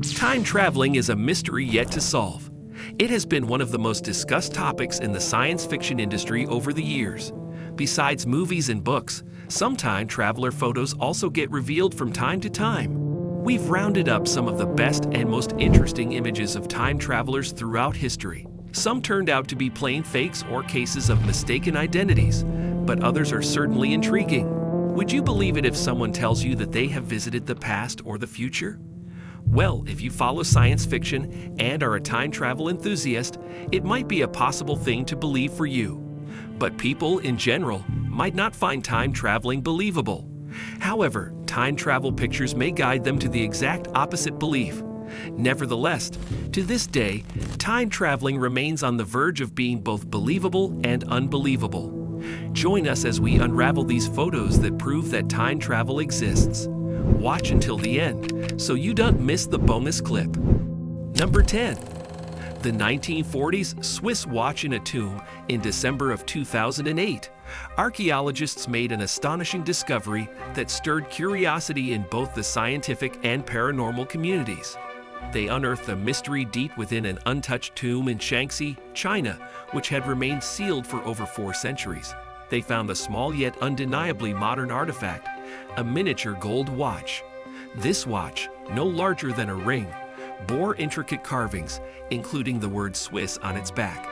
Time traveling is a mystery yet to solve. It has been one of the most discussed topics in the science fiction industry over the years. Besides movies and books, some time traveler photos also get revealed from time to time. We've rounded up some of the best and most interesting images of time travelers throughout history. Some turned out to be plain fakes or cases of mistaken identities, but others are certainly intriguing. Would you believe it if someone tells you that they have visited the past or the future? Well, if you follow science fiction and are a time travel enthusiast, it might be a possible thing to believe for you. But people, in general, might not find time traveling believable. However, time travel pictures may guide them to the exact opposite belief. Nevertheless, to this day, time traveling remains on the verge of being both believable and unbelievable. Join us as we unravel these photos that prove that time travel exists. Watch until the end so you don't miss the bonus clip. Number 10. The 1940s Swiss watch in a tomb in December of 2008. Archaeologists made an astonishing discovery that stirred curiosity in both the scientific and paranormal communities. They unearthed a mystery deep within an untouched tomb in Shaanxi, China, which had remained sealed for over 4 centuries. They found a small yet undeniably modern artifact, a miniature gold watch. This watch, no larger than a ring, bore intricate carvings, including the word Swiss on its back.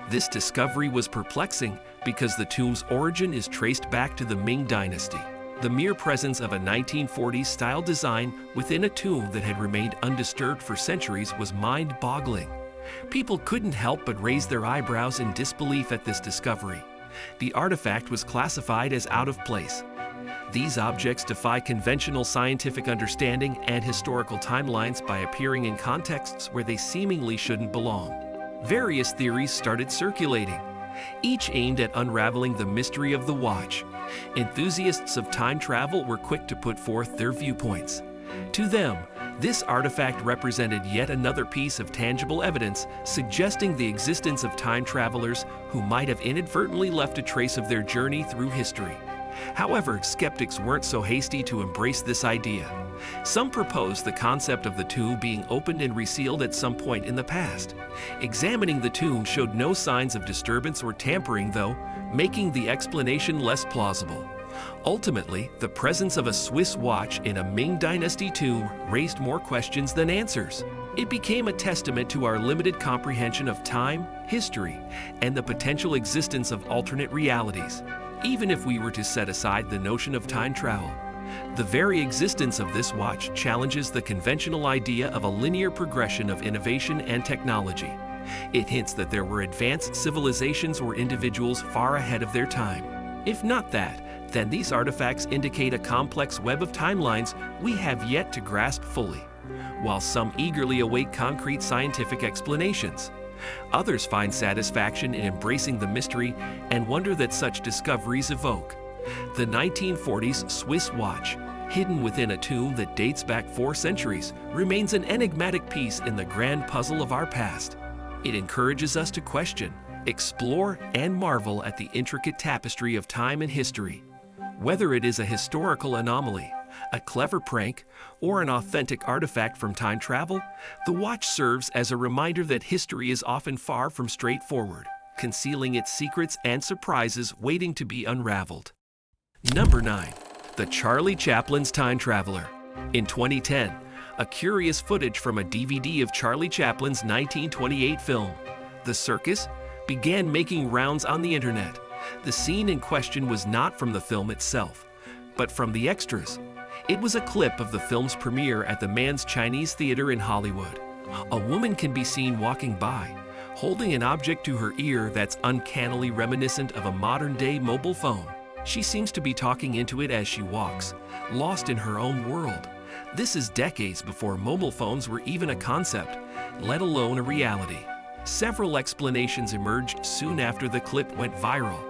This discovery was perplexing because the tomb's origin is traced back to the Ming Dynasty. The mere presence of a 1940s-style design within a tomb that had remained undisturbed for centuries was mind-boggling. People couldn't help but raise their eyebrows in disbelief at this discovery. The artifact was classified as out of place. These objects defy conventional scientific understanding and historical timelines by appearing in contexts where they seemingly shouldn't belong. Various theories started circulating, each aimed at unraveling the mystery of the watch. Enthusiasts of time travel were quick to put forth their viewpoints. To them, this artifact represented yet another piece of tangible evidence suggesting the existence of time travelers who might have inadvertently left a trace of their journey through history. However, skeptics weren't so hasty to embrace this idea. Some proposed the concept of the tomb being opened and resealed at some point in the past. Examining the tomb showed no signs of disturbance or tampering, though, making the explanation less plausible. Ultimately, the presence of a Swiss watch in a Ming Dynasty tomb raised more questions than answers. It became a testament to our limited comprehension of time, history, and the potential existence of alternate realities. Even if we were to set aside the notion of time travel, the very existence of this watch challenges the conventional idea of a linear progression of innovation and technology. It hints that there were advanced civilizations or individuals far ahead of their time. If not that, then these artifacts indicate a complex web of timelines we have yet to grasp fully, while some eagerly await concrete scientific explanations. Others find satisfaction in embracing the mystery and wonder that such discoveries evoke. The 1940s Swiss watch, hidden within a tomb that dates back 4 centuries, remains an enigmatic piece in the grand puzzle of our past. It encourages us to question, explore, and marvel at the intricate tapestry of time and history. Whether it is a historical anomaly, a clever prank, or an authentic artifact from time travel, the watch serves as a reminder that history is often far from straightforward, concealing its secrets and surprises waiting to be unraveled. Number 9. The Charlie Chaplin's Time Traveler. In 2010, a curious footage from a DVD of Charlie Chaplin's 1928 film, The Circus, began making rounds on the internet. The scene in question was not from the film itself, but from the extras. It was a clip of the film's premiere at the Mann's Chinese Theater in Hollywood. A woman can be seen walking by, holding an object to her ear that's uncannily reminiscent of a modern-day mobile phone. She seems to be talking into it as she walks, lost in her own world. This is decades before mobile phones were even a concept, let alone a reality. Several explanations emerged soon after the clip went viral.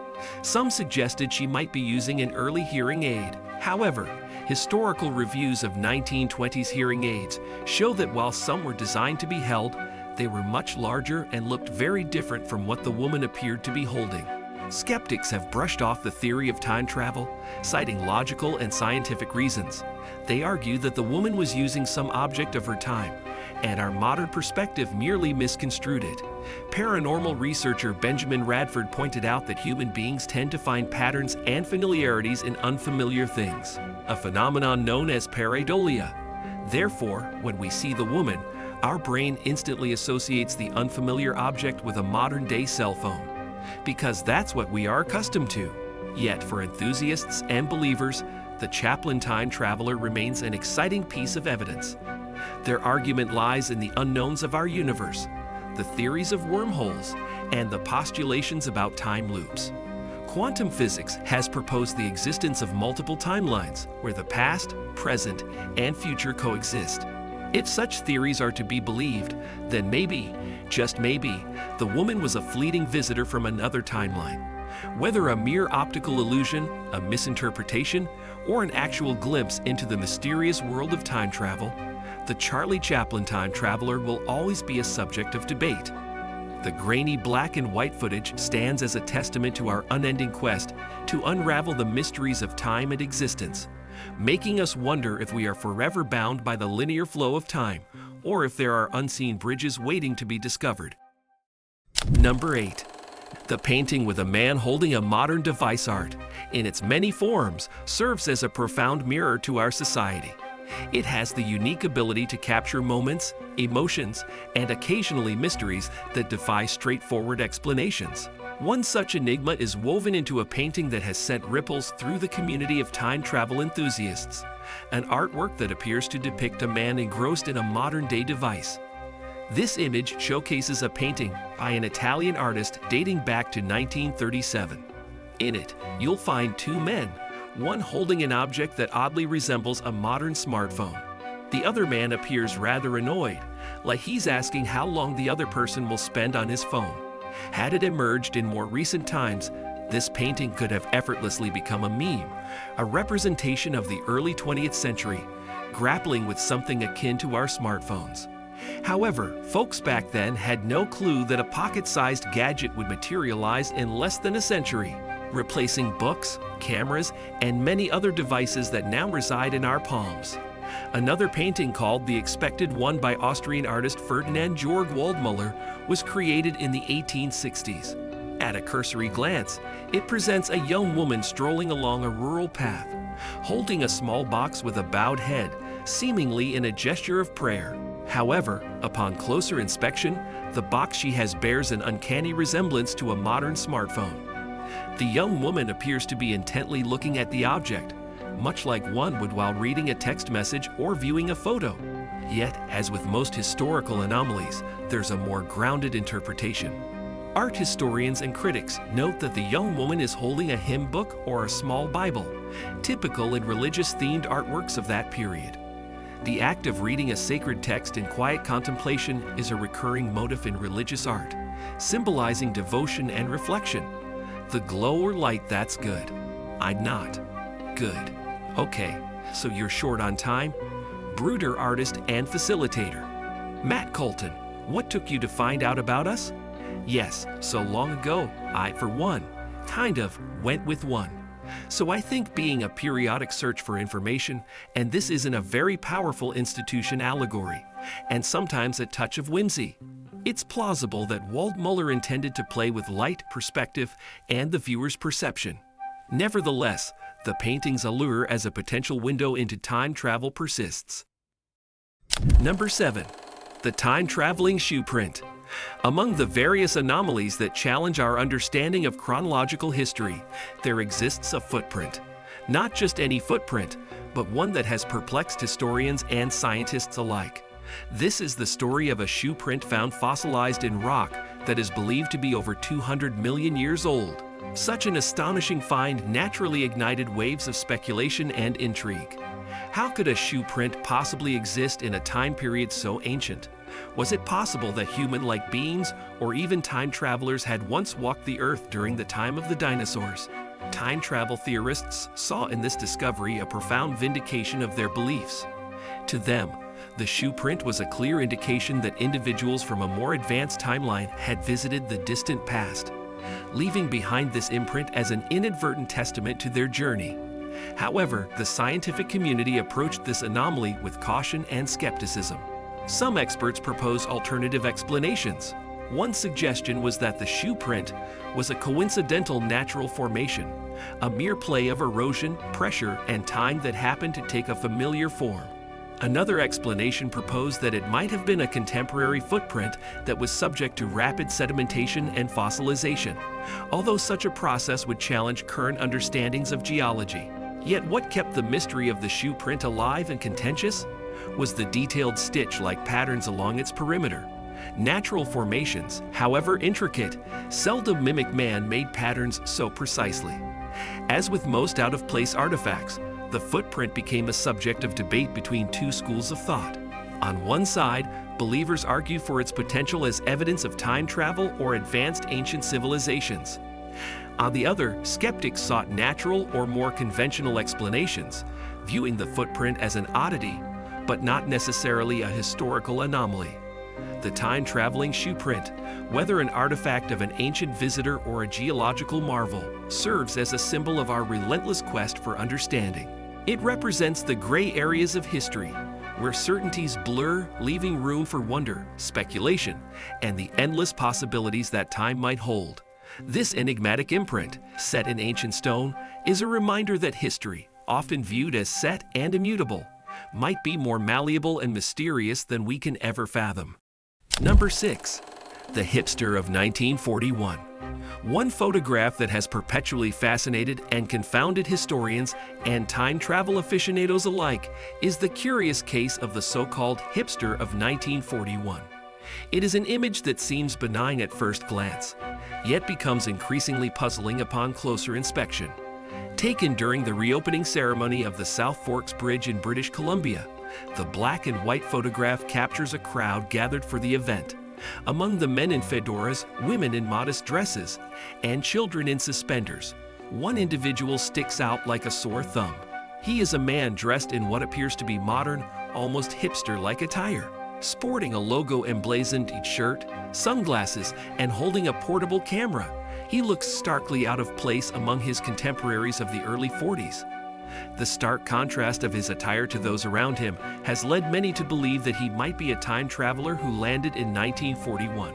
Some suggested she might be using an early hearing aid. However, historical reviews of 1920s hearing aids show that while some were designed to be held, they were much larger and looked very different from what the woman appeared to be holding. Skeptics have brushed off the theory of time travel, citing logical and scientific reasons. They argue that the woman was using some object of her time, and our modern perspective merely misconstrued it. Paranormal researcher Benjamin Radford pointed out that human beings tend to find patterns and familiarities in unfamiliar things, a phenomenon known as pareidolia. Therefore, when we see the woman, our brain instantly associates the unfamiliar object with a modern-day cell phone, because that's what we are accustomed to. Yet, for enthusiasts and believers, the Chaplin time traveler remains an exciting piece of evidence. Their argument lies in the unknowns of our universe, the theories of wormholes, and the postulations about time loops. Quantum physics has proposed the existence of multiple timelines where the past, present, and future coexist. If such theories are to be believed, then maybe, just maybe, the woman was a fleeting visitor from another timeline. Whether a mere optical illusion, a misinterpretation, or an actual glimpse into the mysterious world of time travel, the Charlie Chaplin time traveler will always be a subject of debate. The grainy black and white footage stands as a testament to our unending quest to unravel the mysteries of time and existence, making us wonder if we are forever bound by the linear flow of time, or if there are unseen bridges waiting to be discovered. Number 8. The painting with a man holding a modern device art, in its many forms, serves as a profound mirror to our society. It has the unique ability to capture moments, emotions, and occasionally mysteries that defy straightforward explanations. One such enigma is woven into a painting that has sent ripples through the community of time travel enthusiasts, an artwork that appears to depict a man engrossed in a modern-day device. This image showcases a painting by an Italian artist dating back to 1937. In it, you'll find two men, one holding an object that oddly resembles a modern smartphone. The other man appears rather annoyed, like he's asking how long the other person will spend on his phone. Had it emerged in more recent times, this painting could have effortlessly become a meme, a representation of the early 20th century, grappling with something akin to our smartphones. However, folks back then had no clue that a pocket-sized gadget would materialize in less than a century, replacing books, cameras, and many other devices that now reside in our palms. Another painting called The Expected One by Austrian artist Ferdinand Georg Waldmüller was created in the 1860s. At a cursory glance, it presents a young woman strolling along a rural path, holding a small box with a bowed head, seemingly in a gesture of prayer. However, upon closer inspection, the box she has bears an uncanny resemblance to a modern smartphone. The young woman appears to be intently looking at the object, much like one would while reading a text message or viewing a photo. Yet, as with most historical anomalies, there's a more grounded interpretation. Art historians and critics note that the young woman is holding a hymn book or a small Bible, typical in religious-themed artworks of that period. The act of reading a sacred text in quiet contemplation is a recurring motif in religious art, symbolizing devotion and reflection. The glow or light, that's good. I'm not. Good. Okay, so you're short on time? Brooder artist and facilitator. Matt Colton, what took you to find out about us? Yes, so long ago, I, for one, kind of went with one. So I think being a periodic search for information, and this isn't a very powerful institution allegory, and sometimes a touch of whimsy. It's plausible that Waldmüller intended to play with light, perspective, and the viewer's perception. Nevertheless, the painting's allure as a potential window into time travel persists. Number 7. The time-traveling shoe print. Among the various anomalies that challenge our understanding of chronological history, there exists a footprint. Not just any footprint, but one that has perplexed historians and scientists alike. This is the story of a shoe print found fossilized in rock that is believed to be over 200 million years old. Such an astonishing find naturally ignited waves of speculation and intrigue. How could a shoe print possibly exist in a time period so ancient? Was it possible that human-like beings or even time travelers had once walked the earth during the time of the dinosaurs? Time travel theorists saw in this discovery a profound vindication of their beliefs. To them, the shoe print was a clear indication that individuals from a more advanced timeline had visited the distant past, leaving behind this imprint as an inadvertent testament to their journey. However, the scientific community approached this anomaly with caution and skepticism. Some experts propose alternative explanations. One suggestion was that the shoe print was a coincidental natural formation, a mere play of erosion, pressure, and time that happened to take a familiar form. Another explanation proposed that it might have been a contemporary footprint that was subject to rapid sedimentation and fossilization, although such a process would challenge current understandings of geology. Yet what kept the mystery of the shoe print alive and contentious was the detailed stitch-like patterns along its perimeter. Natural formations, however intricate, seldom mimic man-made patterns so precisely. As with most out-of-place artifacts, the footprint became a subject of debate between two schools of thought. On one side, believers argue for its potential as evidence of time travel or advanced ancient civilizations. On the other, skeptics sought natural or more conventional explanations, viewing the footprint as an oddity, but not necessarily a historical anomaly. The time-traveling shoe print, whether an artifact of an ancient visitor or a geological marvel, serves as a symbol of our relentless quest for understanding. It represents the gray areas of history, where certainties blur, leaving room for wonder, speculation, and the endless possibilities that time might hold. This enigmatic imprint, set in ancient stone, is a reminder that history, often viewed as set and immutable, might be more malleable and mysterious than we can ever fathom. Number 6. The Hipster of 1941. One photograph that has perpetually fascinated and confounded historians and time travel aficionados alike is the curious case of the so-called hipster of 1941. It is an image that seems benign at first glance, yet becomes increasingly puzzling upon closer inspection. Taken during the reopening ceremony of the South Forks Bridge in British Columbia, the black and white photograph captures a crowd gathered for the event. Among the men in fedoras, women in modest dresses, and children in suspenders, one individual sticks out like a sore thumb. He is a man dressed in what appears to be modern, almost hipster-like attire, sporting a logo emblazoned shirt, sunglasses, and holding a portable camera. He looks starkly out of place among his contemporaries of the early 40s. The stark contrast of his attire to those around him has led many to believe that he might be a time traveler who landed in 1941,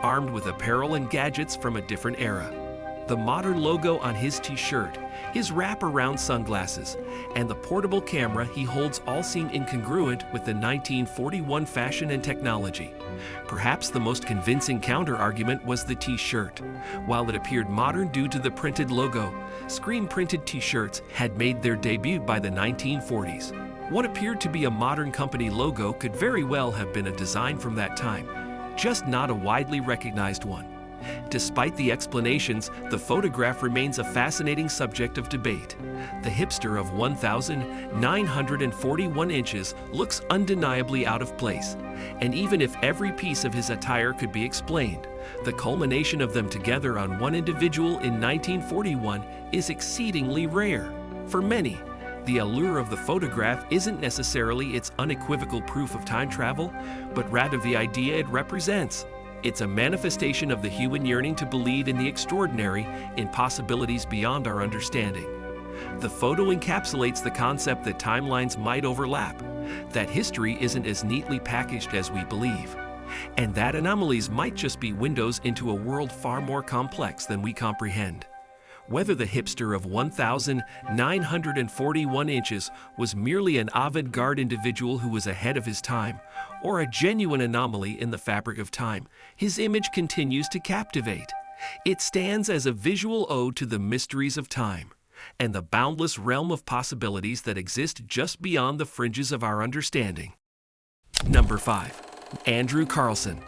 armed with apparel and gadgets from a different era. The modern logo on his t-shirt, his wrap-around sunglasses, and the portable camera he holds all seem incongruent with the 1941 fashion and technology. Perhaps the most convincing counter-argument was the t-shirt. While it appeared modern due to the printed logo, screen-printed t-shirts had made their debut by the 1940s. What appeared to be a modern company logo could very well have been a design from that time, just not a widely recognized one. Despite the explanations, the photograph remains a fascinating subject of debate. The hipster of 1,941 inches looks undeniably out of place, and even if every piece of his attire could be explained, the culmination of them together on one individual in 1941 is exceedingly rare. For many, the allure of the photograph isn't necessarily its unequivocal proof of time travel, but rather the idea it represents. It's a manifestation of the human yearning to believe in the extraordinary, in possibilities beyond our understanding. The photo encapsulates the concept that timelines might overlap, that history isn't as neatly packaged as we believe, and that anomalies might just be windows into a world far more complex than we comprehend. Whether the hipster of 1,941 inches was merely an avant-garde individual who was ahead of his time, or a genuine anomaly in the fabric of time, his image continues to captivate. It stands as a visual ode to the mysteries of time and the boundless realm of possibilities that exist just beyond the fringes of our understanding. Number 5. Andrew Carlson,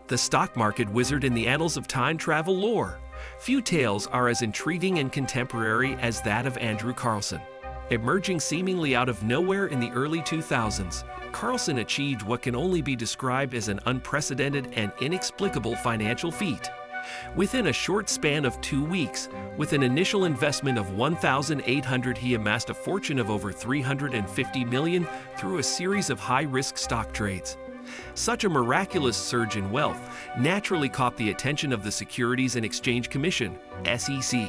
the stock market wizard in the annals of time travel lore. Few tales are as intriguing and contemporary as that of Andrew Carlson. Emerging seemingly out of nowhere in the early 2000s, Carlson achieved what can only be described as an unprecedented and inexplicable financial feat. Within a short span of 2 weeks, with an initial investment of $1,800, he amassed a fortune of over $350 million through a series of high-risk stock trades. Such a miraculous surge in wealth naturally caught the attention of the Securities and Exchange Commission, SEC.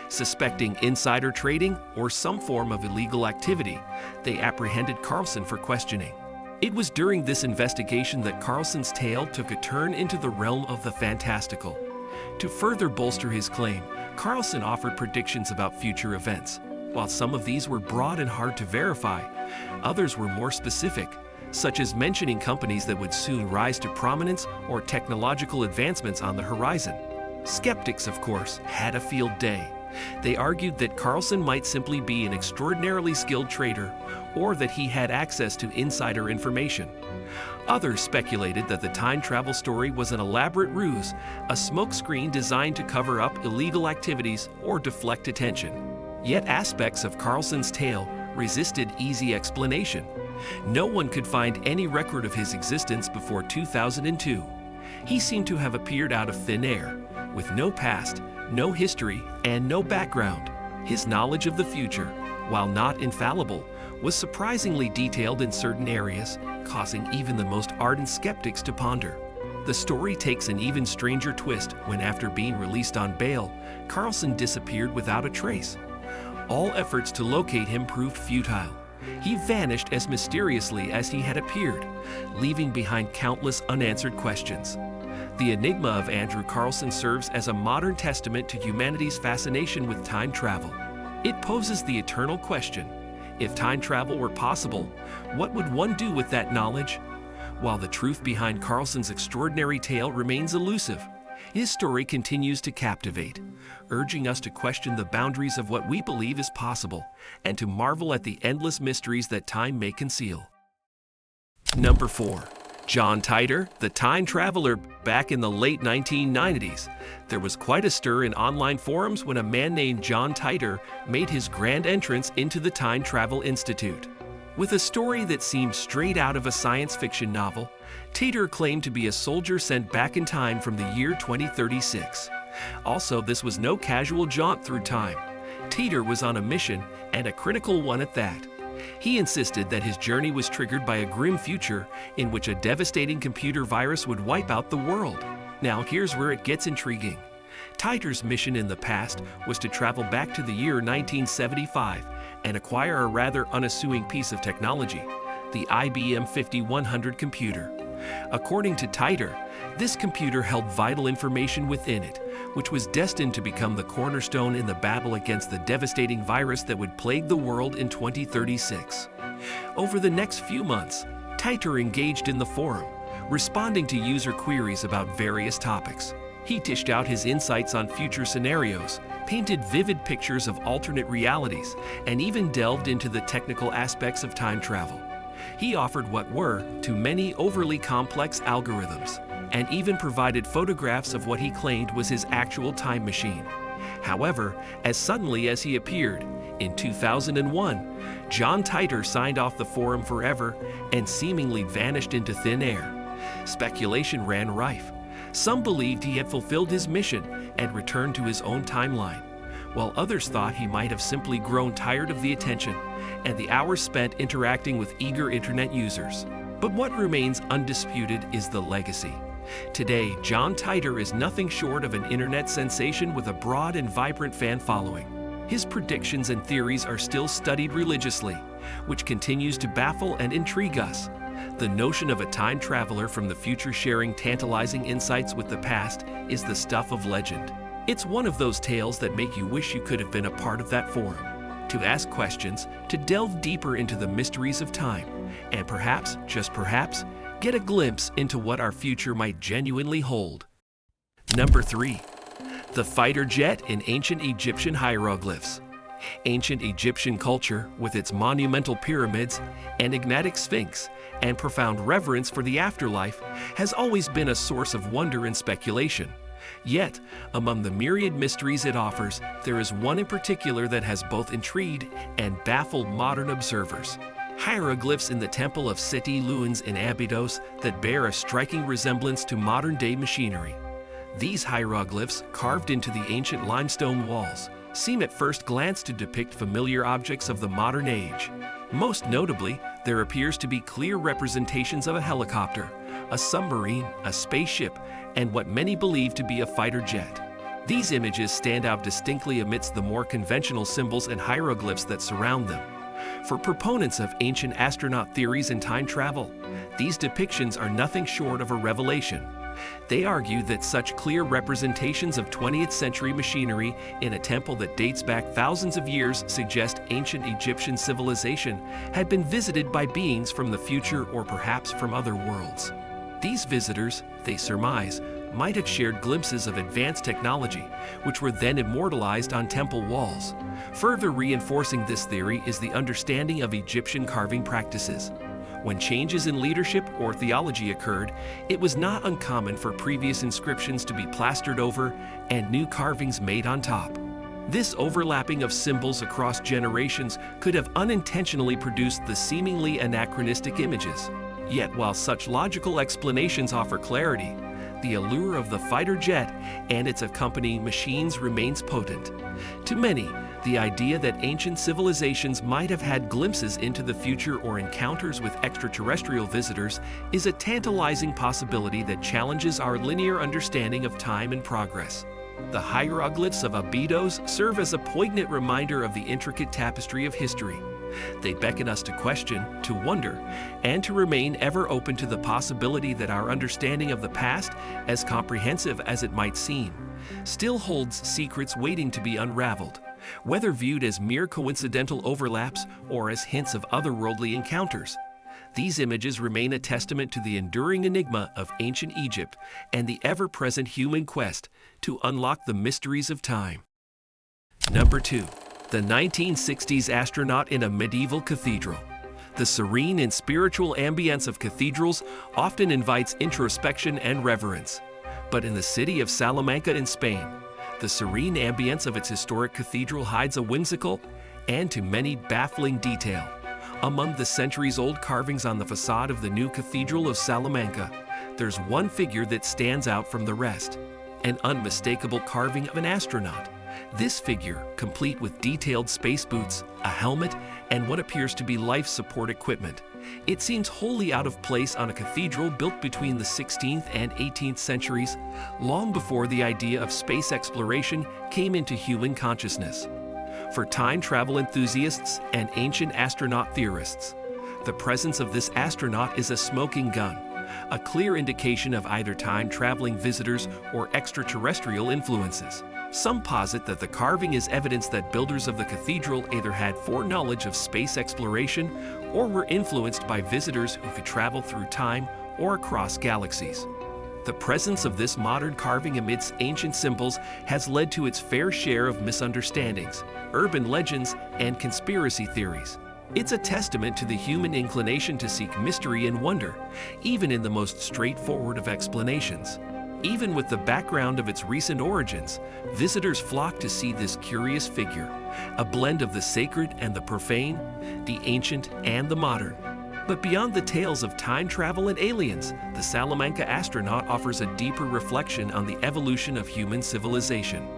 Suspecting insider trading or some form of illegal activity, they apprehended Carlson for questioning. It was during this investigation that Carlson's tale took a turn into the realm of the fantastical. To further bolster his claim, Carlson offered predictions about future events. While some of these were broad and hard to verify, others were more specific, such as mentioning companies that would soon rise to prominence or technological advancements on the horizon. Skeptics, of course, had a field day. They argued that Carlson might simply be an extraordinarily skilled trader, or that he had access to insider information. Others speculated that the time travel story was an elaborate ruse, a smokescreen designed to cover up illegal activities or deflect attention. Yet aspects of Carlson's tale resisted easy explanation. No one could find any record of his existence before 2002. He seemed to have appeared out of thin air, with no past, no history, and no background. His knowledge of the future, while not infallible, was surprisingly detailed in certain areas, causing even the most ardent skeptics to ponder. The story takes an even stranger twist when, after being released on bail, Carlson disappeared without a trace. All efforts to locate him proved futile. He vanished as mysteriously as he had appeared, leaving behind countless unanswered questions. The enigma of Andrew Carlson serves as a modern testament to humanity's fascination with time travel. It poses the eternal question: if time travel were possible, what would one do with that knowledge? While the truth behind Carlson's extraordinary tale remains elusive, his story continues to captivate, urging us to question the boundaries of what we believe is possible and to marvel at the endless mysteries that time may conceal. Number 4. John Titor, the time traveler. Back in the late 1990s, there was quite a stir in online forums when a man named John Titor made his grand entrance into the Time Travel Institute. With a story that seemed straight out of a science fiction novel, Titor claimed to be a soldier sent back in time from the year 2036. Also, this was no casual jaunt through time. Titor was on a mission, and a critical one at that. He insisted that his journey was triggered by a grim future in which a devastating computer virus would wipe out the world. Now, here's where it gets intriguing. Titor's mission in the past was to travel back to the year 1975 and acquire a rather unassuming piece of technology, the IBM 5100 computer. According to Titor, this computer held vital information within it, which was destined to become the cornerstone in the battle against the devastating virus that would plague the world in 2036. Over the next few months, Titor engaged in the forum, responding to user queries about various topics. He dished out his insights on future scenarios, painted vivid pictures of alternate realities, and even delved into the technical aspects of time travel. He offered what were, to many, overly complex algorithms, and even provided photographs of what he claimed was his actual time machine. However, as suddenly as he appeared, in 2001, John Titor signed off the forum forever and seemingly vanished into thin air. Speculation ran rife. Some believed he had fulfilled his mission and returned to his own timeline, while others thought he might have simply grown tired of the attention and the hours spent interacting with eager internet users. But what remains undisputed is the legacy. Today, John Titor is nothing short of an internet sensation with a broad and vibrant fan following. His predictions and theories are still studied religiously, which continues to baffle and intrigue us. The notion of a time traveler from the future sharing tantalizing insights with the past is the stuff of legend. It's one of those tales that make you wish you could have been a part of that forum, to ask questions, to delve deeper into the mysteries of time, and perhaps, just perhaps, get a glimpse into what our future might genuinely hold. Number 3. The fighter jet in ancient Egyptian hieroglyphs. Ancient Egyptian culture, with its monumental pyramids, enigmatic sphinx, and profound reverence for the afterlife, has always been a source of wonder and speculation. Yet, among the myriad mysteries it offers, there is one in particular that has both intrigued and baffled modern observers. Hieroglyphs in the temple of Seti Luins in Abydos that bear a striking resemblance to modern-day machinery. These hieroglyphs, carved into the ancient limestone walls, seem at first glance to depict familiar objects of the modern age. Most notably, there appears to be clear representations of a helicopter, a submarine, a spaceship, and what many believe to be a fighter jet. These images stand out distinctly amidst the more conventional symbols and hieroglyphs that surround them. For proponents of ancient astronaut theories and time travel, these depictions are nothing short of a revelation. They argue that such clear representations of 20th century machinery in a temple that dates back thousands of years suggest ancient Egyptian civilization had been visited by beings from the future or perhaps from other worlds. These visitors, they surmise, might have shared glimpses of advanced technology, which were then immortalized on temple walls. Further reinforcing this theory is the understanding of Egyptian carving practices. When changes in leadership or theology occurred, it was not uncommon for previous inscriptions to be plastered over and new carvings made on top. This overlapping of symbols across generations could have unintentionally produced the seemingly anachronistic images. Yet while such logical explanations offer clarity, the allure of the fighter jet and its accompanying machines remains potent. To many, the idea that ancient civilizations might have had glimpses into the future or encounters with extraterrestrial visitors is a tantalizing possibility that challenges our linear understanding of time and progress. The hieroglyphs of Abydos serve as a poignant reminder of the intricate tapestry of history. They beckon us to question, to wonder, and to remain ever open to the possibility that our understanding of the past, as comprehensive as it might seem, still holds secrets waiting to be unraveled, whether viewed as mere coincidental overlaps or as hints of otherworldly encounters. These images remain a testament to the enduring enigma of ancient Egypt and the ever-present human quest to unlock the mysteries of time. Number 2. The 1960s astronaut in a medieval cathedral. The serene and spiritual ambience of cathedrals often invites introspection and reverence. But in the city of Salamanca in Spain, the serene ambience of its historic cathedral hides a whimsical and, to many, baffling detail. Among the centuries-old carvings on the facade of the new Cathedral of Salamanca, there's one figure that stands out from the rest, an unmistakable carving of an astronaut. This figure, complete with detailed space boots, a helmet, and what appears to be life support equipment, it seems wholly out of place on a cathedral built between the 16th and 18th centuries, long before the idea of space exploration came into human consciousness. For time travel enthusiasts and ancient astronaut theorists, the presence of this astronaut is a smoking gun, a clear indication of either time-traveling visitors or extraterrestrial influences. Some posit that the carving is evidence that builders of the cathedral either had foreknowledge of space exploration or were influenced by visitors who could travel through time or across galaxies. The presence of this modern carving amidst ancient symbols has led to its fair share of misunderstandings, urban legends, and conspiracy theories. It's a testament to the human inclination to seek mystery and wonder, even in the most straightforward of explanations. Even with the background of its recent origins, visitors flock to see this curious figure, a blend of the sacred and the profane, the ancient and the modern. But beyond the tales of time travel and aliens, the Salamanca astronaut offers a deeper reflection on the evolution of human civilization.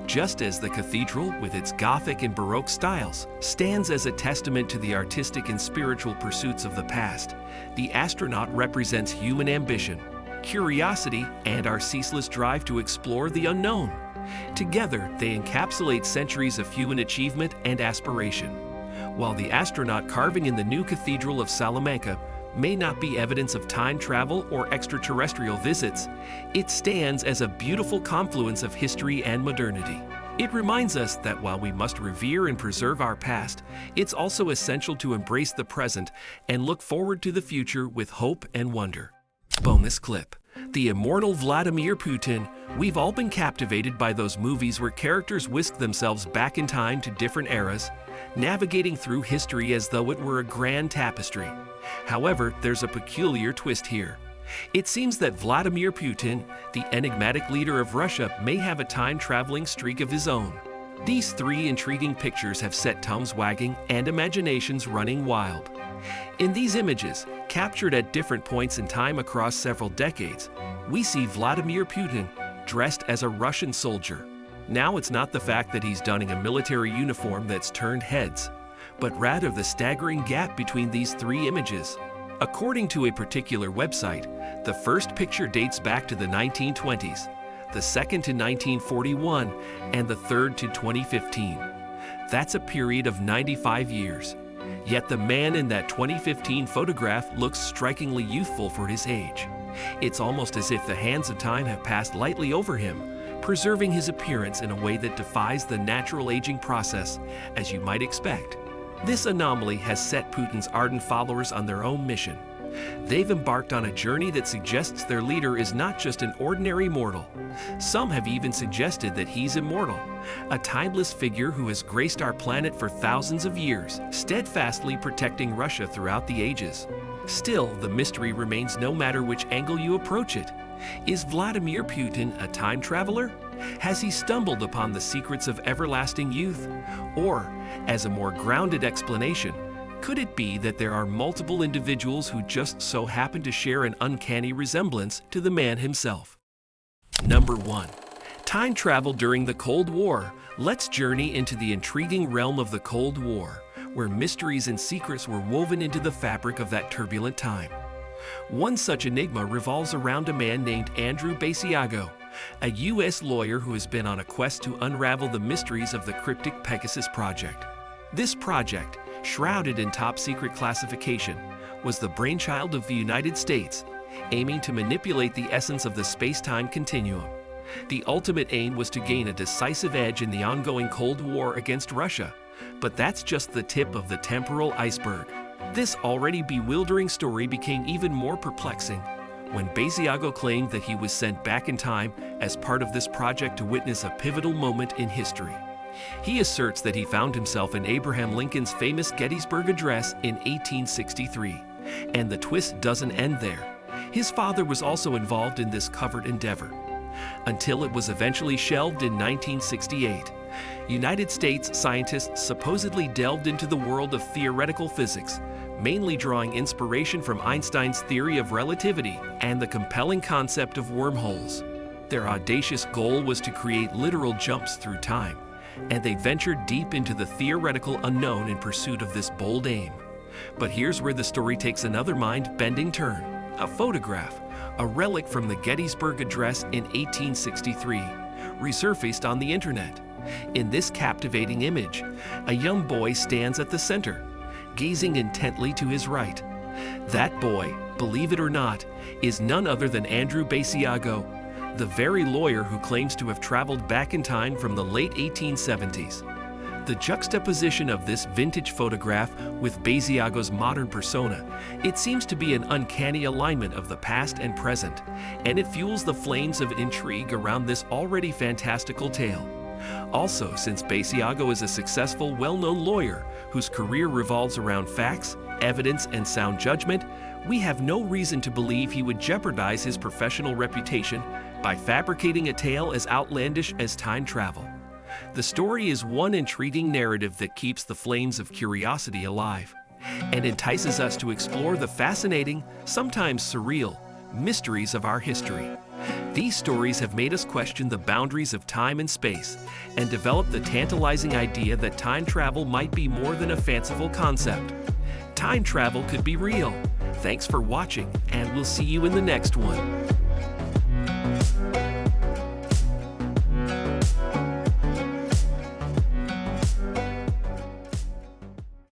Just as the cathedral, with its Gothic and Baroque styles, stands as a testament to the artistic and spiritual pursuits of the past, the astronaut represents human ambition, curiosity, and our ceaseless drive to explore the unknown. Together, they encapsulate centuries of human achievement and aspiration. While the astronaut carving in the new Cathedral of Salamanca may not be evidence of time travel or extraterrestrial visits, it stands as a beautiful confluence of history and modernity. It reminds us that while we must revere and preserve our past, it's also essential to embrace the present and look forward to the future with hope and wonder. Bonus clip. The immortal Vladimir Putin. We've all been captivated by those movies where characters whisk themselves back in time to different eras, navigating through history as though it were a grand tapestry. However, there's a peculiar twist here. It seems that Vladimir Putin, the enigmatic leader of Russia, may have a time-traveling streak of his own. These three intriguing pictures have set tongues wagging and imaginations running wild. In these images, captured at different points in time across several decades, we see Vladimir Putin dressed as a Russian soldier. Now it's not the fact that he's donning a military uniform that's turned heads, but rather the staggering gap between these three images. According to a particular website, the first picture dates back to the 1920s, the second to 1941, and the third to 2015. That's a period of 95 years. Yet the man in that 2015 photograph looks strikingly youthful for his age. It's almost as if the hands of time have passed lightly over him, preserving his appearance in a way that defies the natural aging process, as you might expect. This anomaly has set Putin's ardent followers on their own mission. They've embarked on a journey that suggests their leader is not just an ordinary mortal. Some have even suggested that he's immortal, a timeless figure who has graced our planet for thousands of years, steadfastly protecting Russia throughout the ages. Still, the mystery remains no matter which angle you approach it. Is Vladimir Putin a time traveler? Has he stumbled upon the secrets of everlasting youth? Or, as a more grounded explanation, could it be that there are multiple individuals who just so happen to share an uncanny resemblance to the man himself? Number 1. Time travel during the Cold War. Let's journey into the intriguing realm of the Cold War, where mysteries and secrets were woven into the fabric of that turbulent time. One such enigma revolves around a man named Andrew Basiago, a U.S. lawyer who has been on a quest to unravel the mysteries of the cryptic Pegasus project. This project, shrouded in top-secret classification, was the brainchild of the United States, aiming to manipulate the essence of the space-time continuum. The ultimate aim was to gain a decisive edge in the ongoing Cold War against Russia, but that's just the tip of the temporal iceberg. This already bewildering story became even more perplexing when Basiago claimed that he was sent back in time as part of this project to witness a pivotal moment in history. He asserts that he found himself in Abraham Lincoln's famous Gettysburg Address in 1863, and the twist doesn't end there. His father was also involved in this covert endeavor, until it was eventually shelved in 1968. United States scientists supposedly delved into the world of theoretical physics, mainly drawing inspiration from Einstein's theory of relativity and the compelling concept of wormholes. Their audacious goal was to create literal jumps through time, and they ventured deep into the theoretical unknown in pursuit of this bold aim. But here's where the story takes another mind-bending turn. A photograph, a relic from the Gettysburg Address in 1863, resurfaced on the internet. In this captivating image, a young boy stands at the center, gazing intently to his right. That boy, believe it or not, is none other than Andrew Basiago, the very lawyer who claims to have traveled back in time from the late 1870s. The juxtaposition of this vintage photograph with Basiago's modern persona, it seems to be an uncanny alignment of the past and present, and it fuels the flames of intrigue around this already fantastical tale. Also, since Basiago is a successful, well-known lawyer whose career revolves around facts, evidence, and sound judgment, we have no reason to believe he would jeopardize his professional reputation by fabricating a tale as outlandish as time travel. The story is one intriguing narrative that keeps the flames of curiosity alive and entices us to explore the fascinating, sometimes surreal, mysteries of our history. These stories have made us question the boundaries of time and space and develop the tantalizing idea that time travel might be more than a fanciful concept. Time travel could be real. Thanks for watching, and we'll see you in the next one.